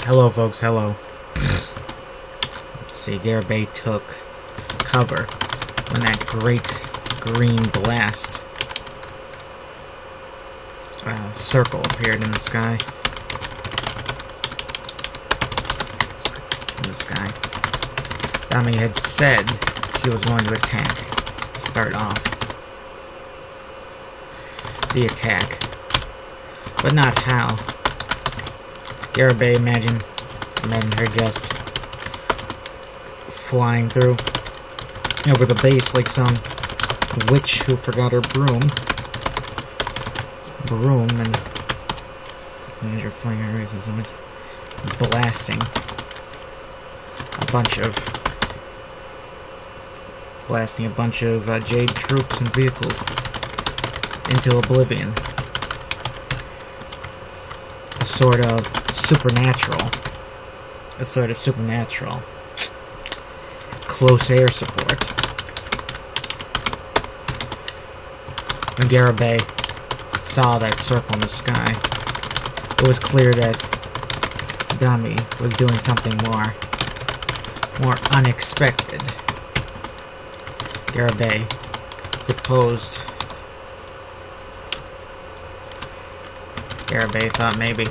Hello, folks, hello. Let's see, Garabay took cover when that great green blast circle appeared in the sky. Dami had said she was going to attack to start off the attack, but not how. Garabay imagine her just flying through over the base like some witch who forgot her broom, and you're flying her races, blasting a bunch of Jade troops and vehicles into oblivion. A sort of supernatural close air support. When Garabay saw that circle in the sky, it was clear that Dami was doing something more unexpected. Garabay thought maybe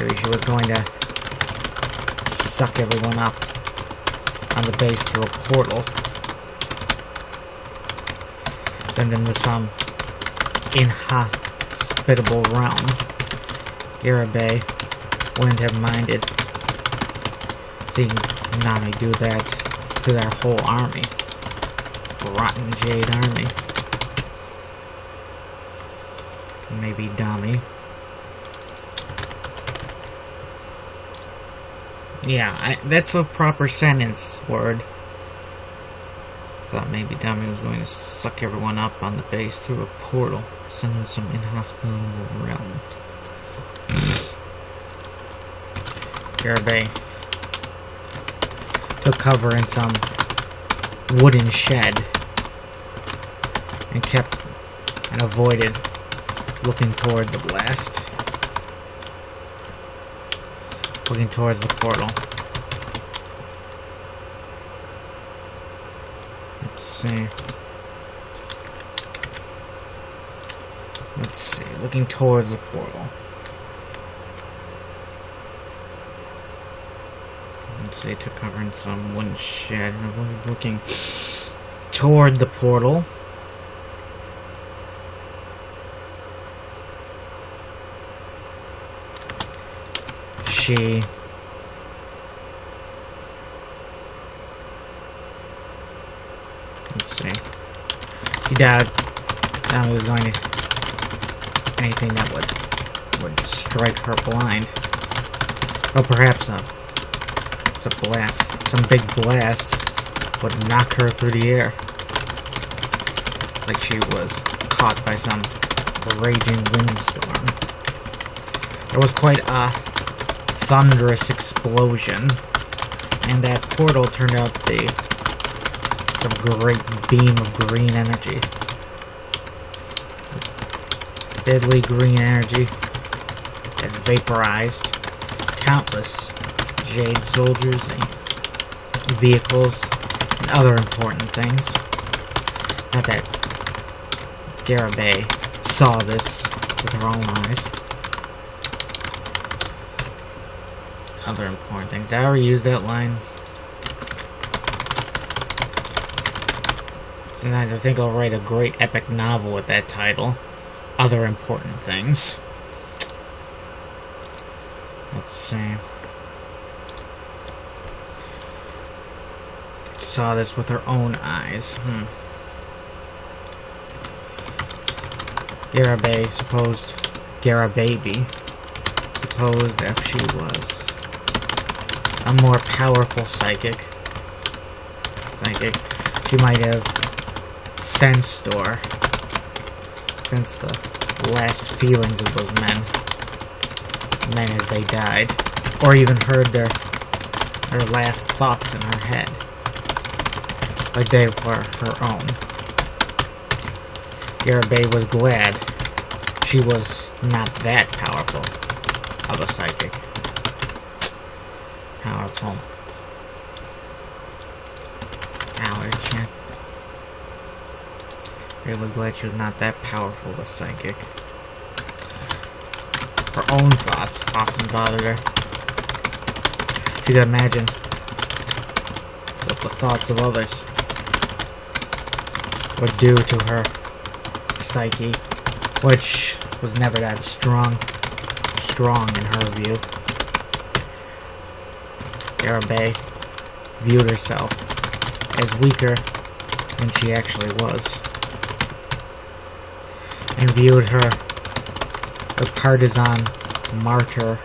she was going to suck everyone up on the base through a portal, send them to some inhospitable realm. Garabay wouldn't have minded seeing Nami do that to their whole army. Rotten Jade army. Maybe Dami. Yeah, that's a proper sentence word. Thought maybe Dami was going to suck everyone up on the base through a portal, send them some inhospitable realm. Garabay took cover in some wooden shed and avoided looking toward the blast, looking towards the portal. Let's see, looking towards the portal. Let's say took cover in some wooden shed and avoided looking toward the portal. She doubted Dami was going to anything that would strike her blind. Or perhaps some big blast would knock her through the air, like she was caught by some raging windstorm. There was quite a thunderous explosion, and that portal turned out to be some great beam of green energy. Deadly green energy that vaporized countless Jade soldiers, vehicles, and other important things. Not that Garabay saw this with her own eyes. Other important things. Did I ever use that line? Sometimes I think I'll write a great epic novel with that title. Other important things. Let's see. Saw this with her own eyes. Garababy supposed if she was a more powerful psychic, she might have sensed the last feelings of those men as they died, or even heard their last thoughts in her head, like they were her own. Garabay was glad she was not that powerful of a psychic. powerful. Allergy. It was glad she was not that powerful a psychic. Her own thoughts often bothered her. She could imagine what the thoughts of others would do to her psyche, which was never that strong in her view. Garibay viewed herself as weaker than she actually was, and viewed her, the partisan martyr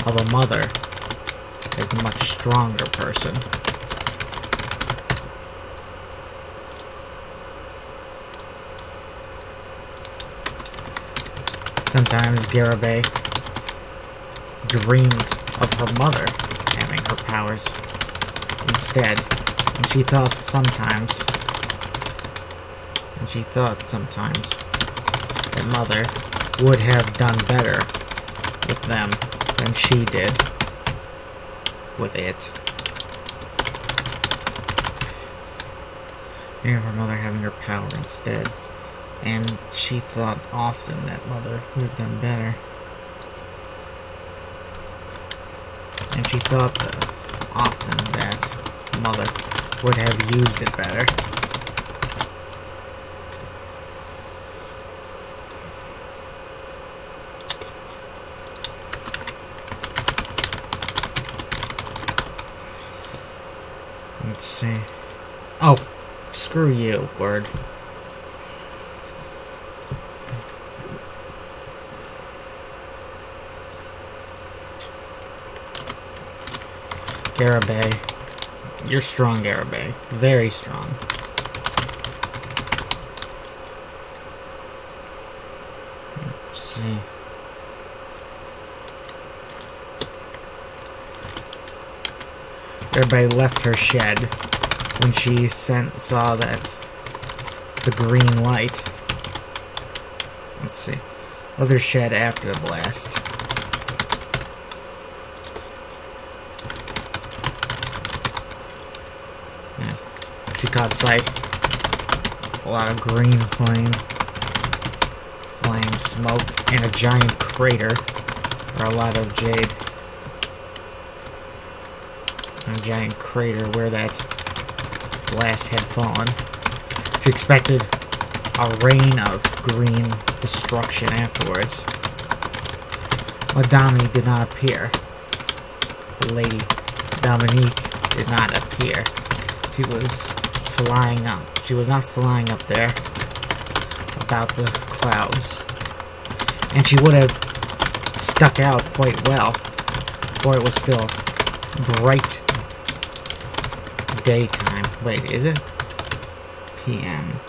of a mother, as a much stronger person. Sometimes Garibay dreamed of her mother having her powers instead, and she thought sometimes that mother would have done better with them than she did with it. Dreamed of her mother having her power instead, and she thought often that mother would have done better. And she thought often that mother would have used it better. Let's see. Oh, screw you, word. Garibay. You're strong, Garibay. Very strong. Let's see. Garibay left her shed when she saw that the green light. Let's see. Left her shed after the blast. She caught sight of a lot of green flame, smoke, and a giant crater, or a lot of jade. And a giant crater where that blast had fallen. She expected a rain of green destruction afterwards. Madame did not appear. Lady Dominique did not appear. She was flying up. She was not flying up there about the clouds. And she would have stuck out quite well, for it was still bright daytime. Wait, is it? PM.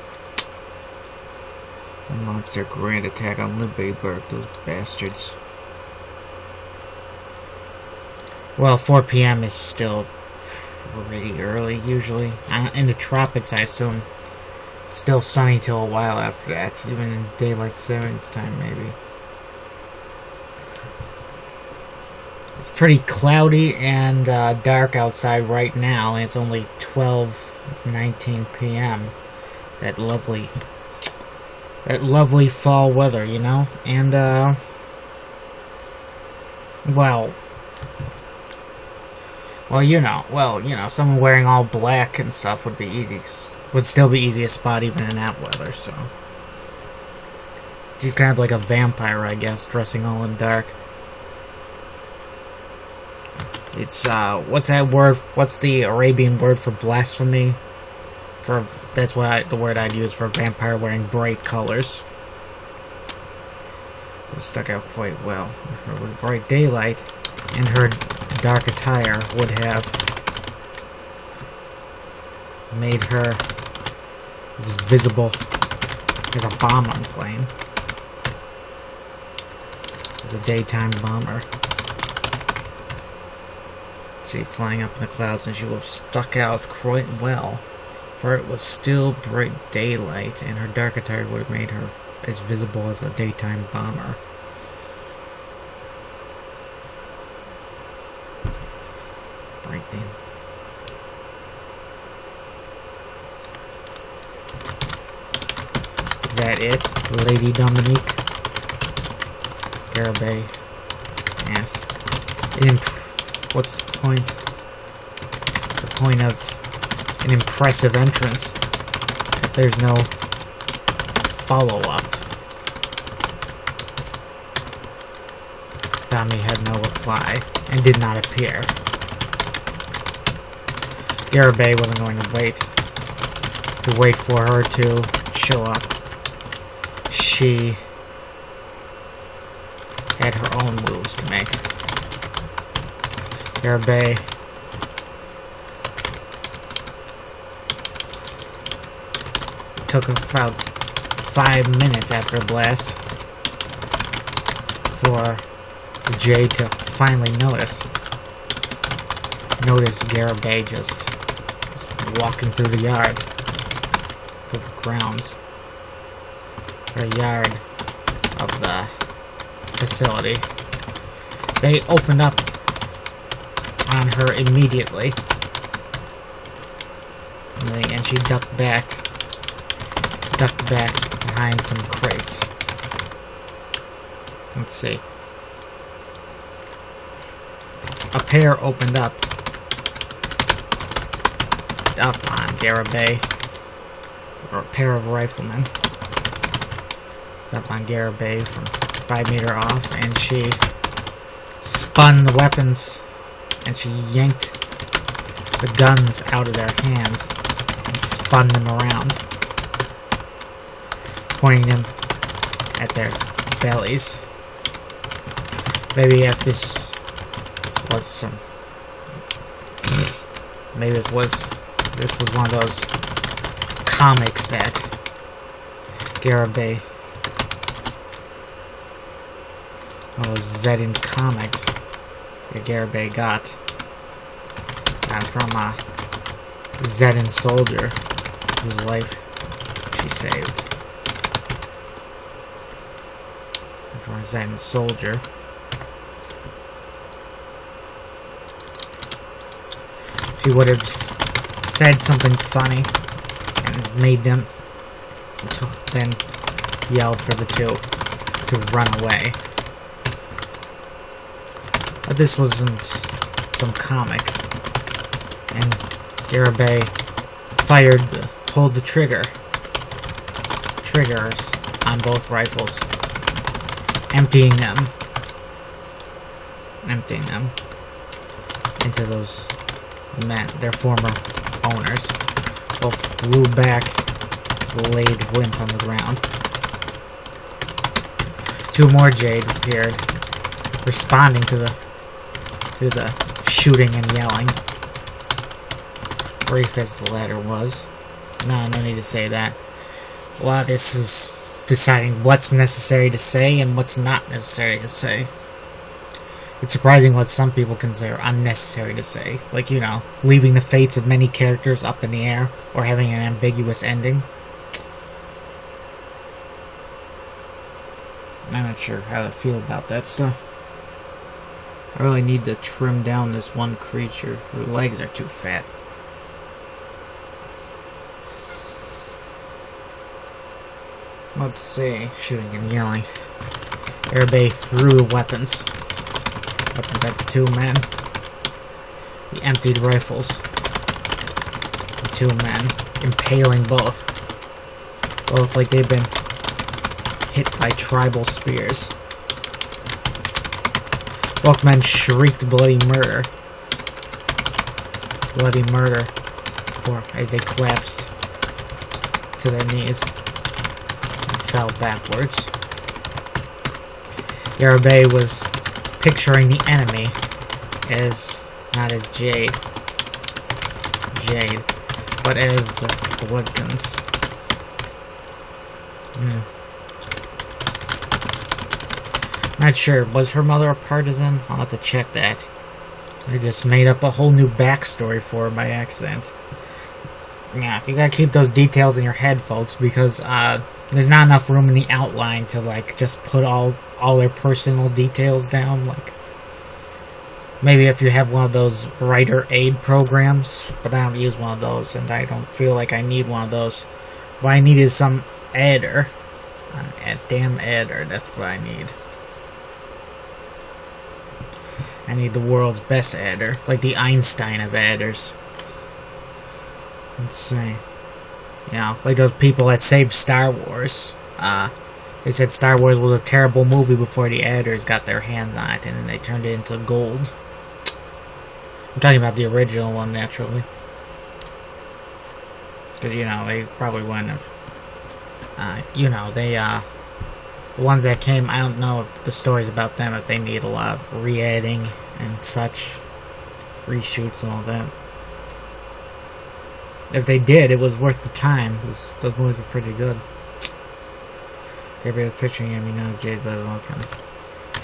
The monster grand attack on Libertyburg, those bastards. Well, 4 PM is still pretty early, usually. In the tropics, I assume. Still sunny till a while after that, even in daylight savings time, maybe. It's pretty cloudy and dark outside right now, and it's only 12:19 PM. That lovely fall weather, you know? And, someone wearing all black and stuff would be easy. Would still be easy to spot even in that weather, so. She's kind of like a vampire, I guess, dressing all in dark. It's, what's that word? What's the Arabian word for blasphemy? That's the word I'd use for a vampire wearing bright colors. It stuck out quite well. With bright daylight, and her dark attire would have made her as visible as a bomber plane. As a daytime bomber. See, flying up in the clouds, and she would have stuck out quite well, for it was still bright daylight, and her dark attire would have made her as visible as a daytime bomber. rating. Is that it, Lady Dominique? Garibay asks. What's the point? The point of an impressive entrance if there's no follow-up? Tommy had no reply and did not appear. Garibay wasn't going to wait for her to show up. She had her own moves to make. Garibay took about 5 minutes after blast for Jade to finally notice Garibay just walking through the yard, through the grounds, or yard of the facility. They opened up on her immediately, and she ducked back behind some crates. Let's see. A pair opened up on Garibay, or a pair of riflemen up on Garibay from 5 meters off, and she spun the weapons and she yanked the guns out of their hands and spun them around, pointing them at their bellies. Maybe if this was some, maybe this was one of those comics that Garibay, one of those Zedin comics that Garibay got from a Zedin soldier whose life she saved. From a Zedin soldier. She would have said something funny and made them then yelled for the two to run away. But this wasn't some comic, and Garibay pulled the triggers on both rifles, emptying them into those men, their former owners. Both flew back, laid limp on the ground. 2 more Jade appeared, responding to the shooting and yelling. Brief as the latter was. No need to say that. A lot of this is deciding what's necessary to say and what's not necessary to say. It's surprising what some people consider unnecessary to say. Like, leaving the fates of many characters up in the air, or having an ambiguous ending. I'm not sure how to feel about that stuff. I really need to trim down this one creature. Her legs are too fat. Let's see. Shooting and yelling. Garibay threw weapons at the 2 men. He emptied rifles. The 2 men, impaling both. Both like they've been hit by tribal spears. Both men shrieked bloody murder. As they collapsed to their knees and fell backwards. Garibay was picturing the enemy as not as Jade, but as the Bloodguns. Not sure. Was her mother a partisan? I'll have to check that. I just made up a whole new backstory for her by accident. Yeah, you gotta keep those details in your head, folks, because there's not enough room in the outline to just put all their personal details down. Maybe if you have one of those writer aid programs, but I don't use one of those, and I don't feel like I need one of those. What I need is some adder. A damn adder, that's what I need. I need the world's best adder, like the Einstein of adders. Let's see. You know, like those people that saved Star Wars. They said Star Wars was a terrible movie before the adders got their hands on it, and then they turned it into gold. I'm talking about the original one, naturally. Because, you know, they probably wouldn't have... you know, they, the ones that came, I don't know if the stories about them, if they need a lot of re-editing and such. Reshoots and all that. If they did, it was worth the time. Those movies were pretty good. Everybody was picturing him, you know, as Jade, but all kinds.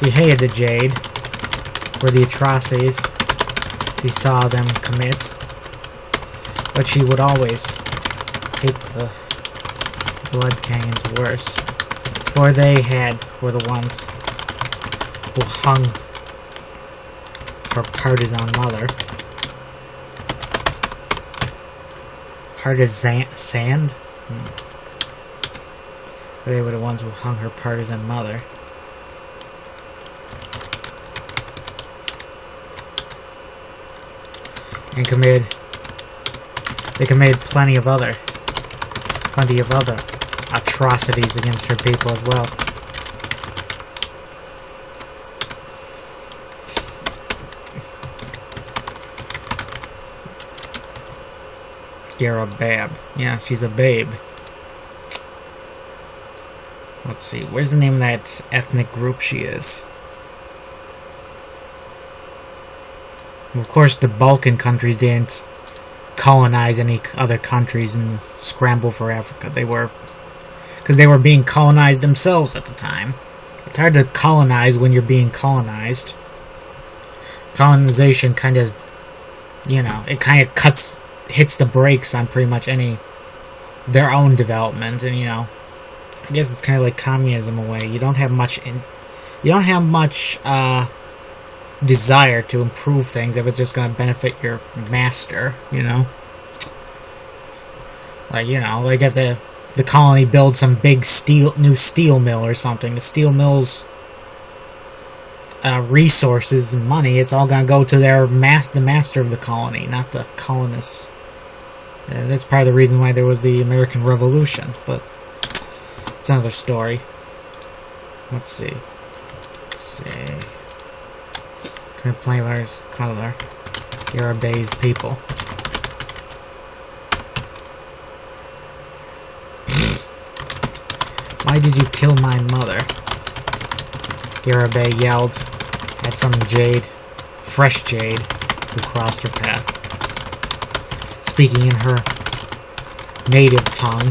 He hated the Jade for the atrocities he saw them commit, but she would always hate the Blood Kings worse, for they were the ones who hung her partisan mother. Partisan? They were the ones who hung her partisan mother. And they committed plenty of other atrocities against her people as well. Garabab. Yeah, she's a babe. Let's see, where's the name of that ethnic group she is? Of course, the Balkan countries didn't colonize any other countries in the scramble for Africa. Because they were being colonized themselves at the time. It's hard to colonize when you're being colonized. Colonization kind of, you know, it kind of hits the brakes on pretty much their own development, and, you know, I guess it's kind of like communism in a way. You don't have much desire to improve things if it's just going to benefit your master, you know? Like, you know, like if the colony builds some big new steel mill or something, the steel mill's resources and money, it's all going to go to the master of the colony, not the colonists. That's part of the reason why there was the American Revolution, but it's another story. Let's see. Complainers, color. Yarabay's people. Why did you kill my mother? Yarabay yelled at some fresh jade, who crossed her path. Speaking in her native tongue.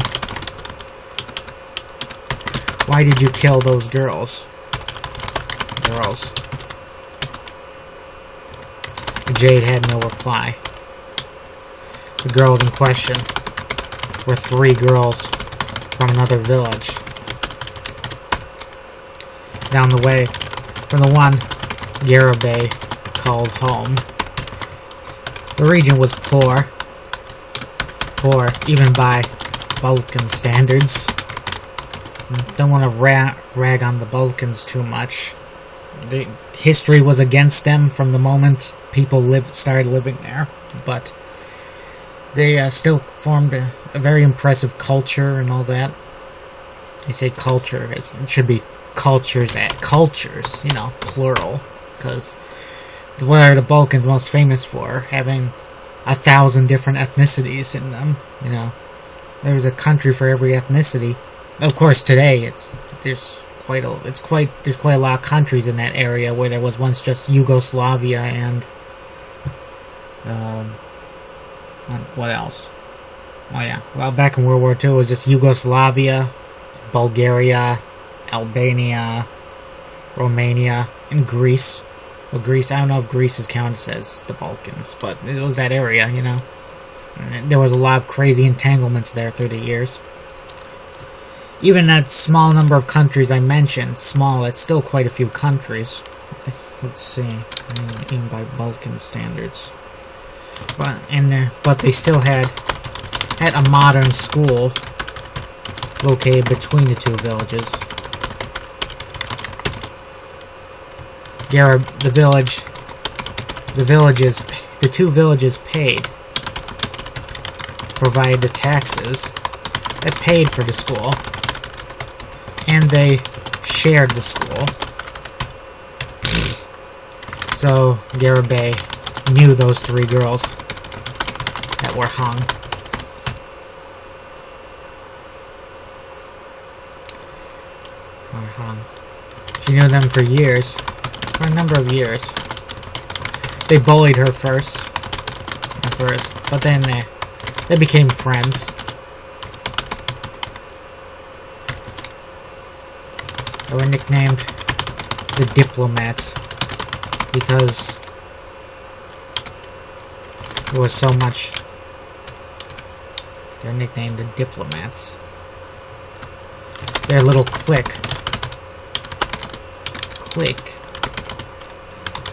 Why did you kill those girls? Jade had no reply. The girls in question were 3 girls from another village down the way from the one Garabay called home. The region was poor even by Balkan standards. Don't want to rag on the Balkans too much. The history was against them from the moment people started living there, but they still formed a very impressive culture and all that. They say culture, it should be cultures, you know, plural, because what are the Balkans most famous for? Having 1,000 different ethnicities in them, you know. There's a country for every ethnicity. Of course, today there's quite a lot of countries in that area where there was once just Yugoslavia and what else? Oh yeah, well, back in World War II it was just Yugoslavia, Bulgaria, Albania, Romania, and Greece. Well, Greece, I don't know if Greece is counted as the Balkans, but it was that area, you know. And there was a lot of crazy entanglements there through the years. Even that small number of countries I mentioned, small, it's still quite a few countries. let's see, even by Balkan standards. But they still had a modern school located between the two villages. The two villages paid, provided the taxes that paid for the school, and they shared the school. So Garibay knew those three girls that were hung. She knew them for years, for a number of years. They bullied her first, but then they became friends. They were nicknamed the Diplomats because there was so much. They're nicknamed the Diplomats. Their little clique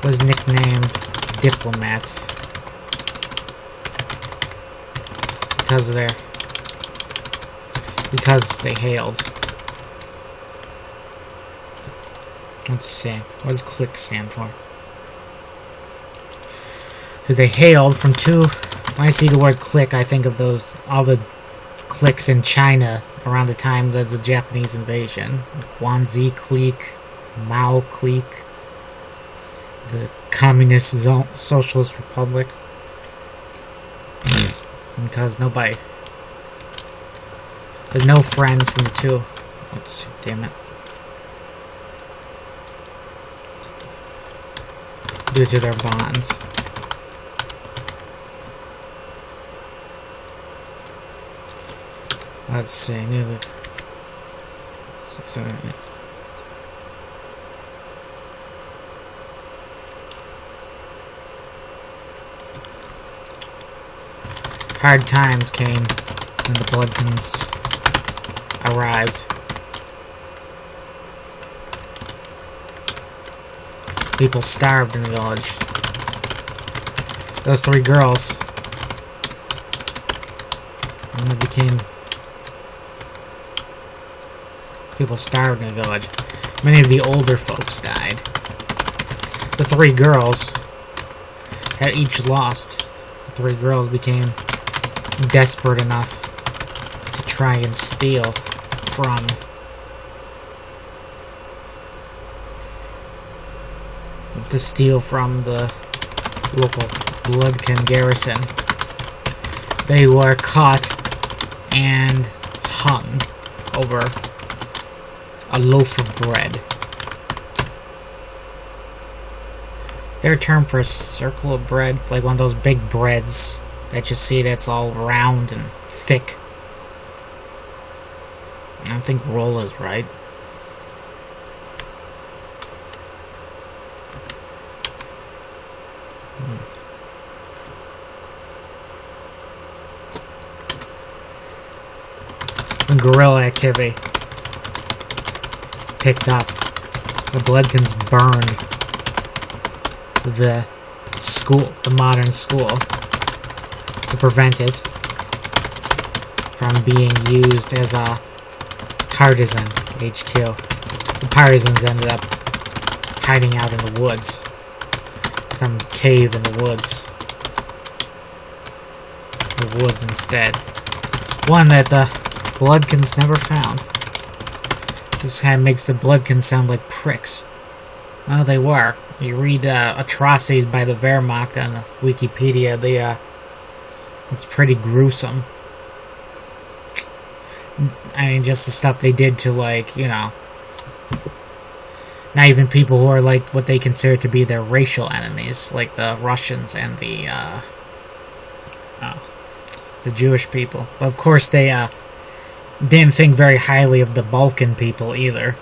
was nicknamed Diplomats because they hailed. Let's see, what does clique stand for? Because they hailed from two. When I see the word clique, I think of all the cliques in China around the time of the Japanese invasion. Guanxi clique, Mao clique, the Communist Socialist Republic. Because there's no friends from the two. Let's see, damn it. Due to their bonds. Let's see, hard times came when the Bloodkins arrived. People starved in the village. Those three girls, and they became. People starved in the village. Many of the older folks died. The three girls had each lost. The three girls became desperate enough to try and steal from the local Bloodkin garrison. They were caught and hung over a loaf of bread. Their term for a circle of bread, like one of those big breads that you see that's all round and thick. I don't think roll is right. When guerrilla activity picked up, the Bloodkins burned the school, the modern school, to prevent it from being used as a partisan HQ. The partisans ended up hiding out in the woods, some cave in the woods. The woods instead. One that the Bloodkins never found. This kind of makes the Bloodkins sound like pricks. Well, they were. You read atrocities by the Wehrmacht on Wikipedia, it's pretty gruesome. I mean, just the stuff they did to, like, you know, not even people who are, like, what they consider to be their racial enemies, like the Russians and the Jewish people. But of course, they didn't think very highly of the Balkan people either.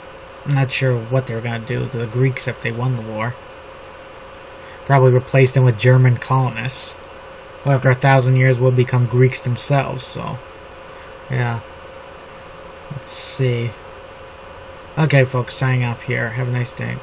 I'm not sure what they were going to do to the Greeks if they won the war. Probably replace them with German colonists, who after 1,000 years will become Greeks themselves, so yeah. Let's see. Okay, folks, signing off here. Have a nice day.